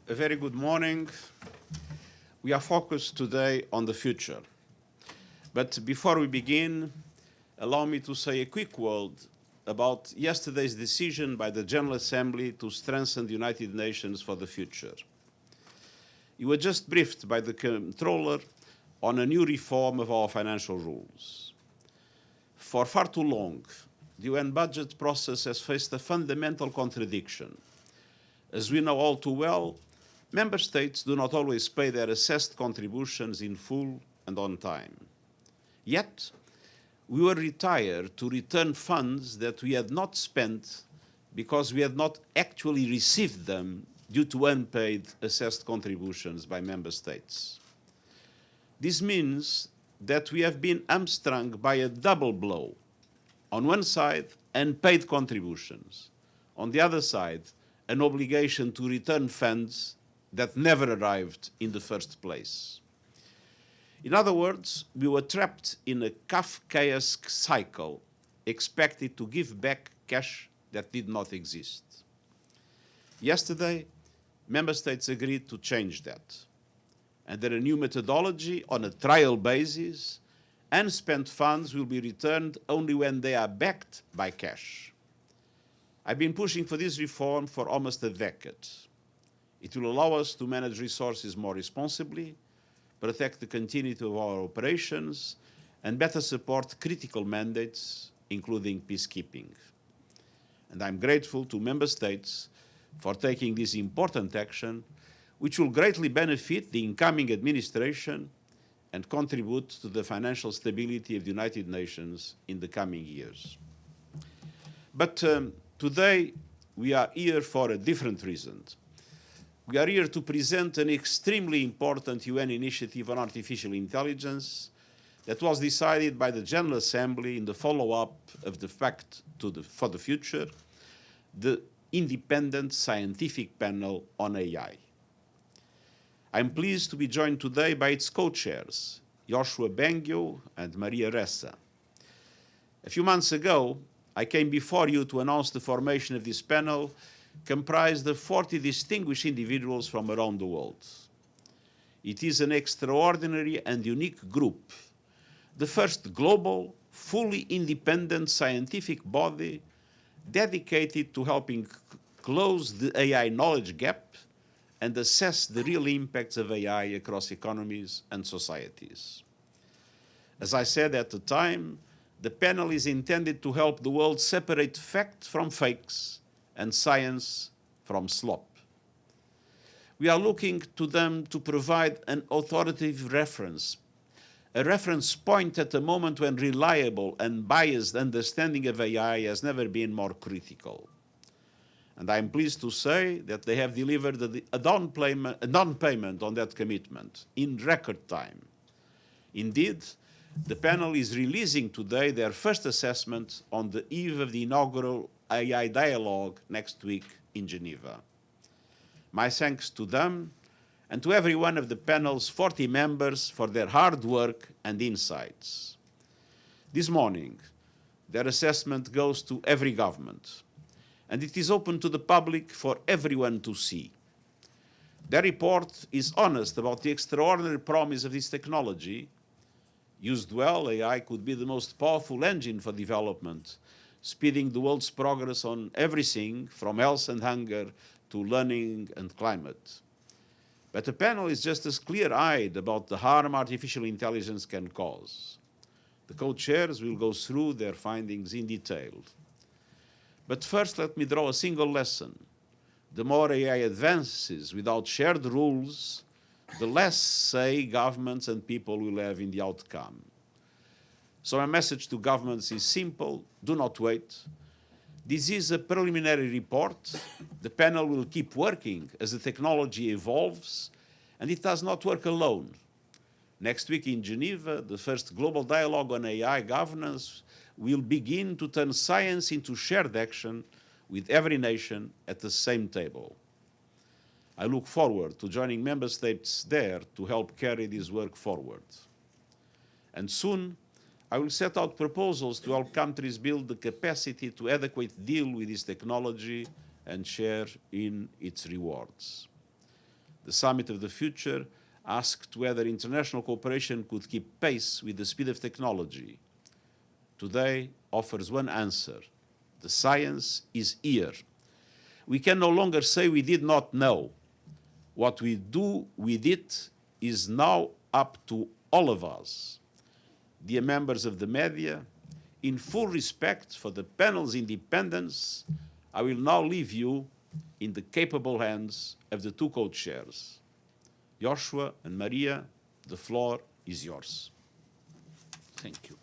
A very good morning. We are focused today on the future. But before we begin, allow me to say a quick word about yesterday's decision by the General Assembly to strengthen the United Nations for the future. You were just briefed by the Controller on a new reform of our financial rules. For far too long, the UN budget process has faced a fundamental contradiction. As we know all too well, member states do not always pay their assessed contributions in full and on time. Yet, we were required to return funds that we had not spent because we had not actually received them due to unpaid assessed contributions by member states. This means that we have been hamstrung by a double blow. On one side, unpaid contributions. On the other side, an obligation to return funds that never arrived in the first place. In other words, we were trapped in a Kafkaesque cycle, expected to give back cash that did not exist. Yesterday, member states agreed to change that. Under a new methodology on a trial basis, unspent funds will be returned only when they are backed by cash. I've been pushing for this reform for almost a decade. It will allow us to manage resources more responsibly, protect the continuity of our operations, and better support critical mandates, including peacekeeping. And I'm grateful to member states for taking this important action, which will greatly benefit the incoming administration and contribute to the financial stability of the United Nations in the coming years. But today, we are here for a different reason. We are here to present an extremely important UN initiative on artificial intelligence that was decided by the General Assembly in the follow-up of the Pact for the Future, the Independent Scientific Panel on AI. I'm pleased to be joined today by its co-chairs, Joshua Bengio and Maria Ressa. A few months ago, I came before you to announce the formation of this panel, comprised of 40 distinguished individuals from around the world. It is an extraordinary and unique group, the first global, fully independent scientific body dedicated to helping close the AI knowledge gap and assess the real impacts of AI across economies and societies. As I said at the time, the panel is intended to help the world separate fact from fakes and science from slop. We are looking to them to provide an authoritative reference, a reference point at a moment when reliable and biased understanding of AI has never been more critical. And I'm pleased to say that they have delivered a down payment on that commitment in record time. Indeed, the panel is releasing today their first assessment on the eve of the inaugural AI dialogue next week in Geneva. My thanks to them and to every one of the panel's 40 members for their hard work and insights. This morning, their assessment goes to every government, and it is open to the public for everyone to see. Their report is honest about the extraordinary promise of this technology. Used well, AI could be the most powerful engine for development, speeding the world's progress on everything from health and hunger to learning and climate. But the panel is just as clear-eyed about the harm artificial intelligence can cause. The co-chairs will go through their findings in detail. But first, let me draw a single lesson. The more AI advances without shared rules, the less say governments and people will have in the outcome. So my message to governments is simple: do not wait. This is a preliminary report. The panel will keep working as the technology evolves, and it does not work alone. Next week in Geneva, the first global dialogue on AI governance will begin to turn science into shared action with every nation at the same table. I look forward to joining member states there to help carry this work forward. And soon, I will set out proposals to help countries build the capacity to adequately deal with this technology and share in its rewards. The Summit of the Future asked whether international cooperation could keep pace with the speed of technology. Today offers one answer. The science is here. We can no longer say we did not know. What we do with it is now up to all of us. Dear members of the media, in full respect for the panel's independence, I will now leave you in the capable hands of the two co-chairs. Joshua and Maria, the floor is yours. Thank you.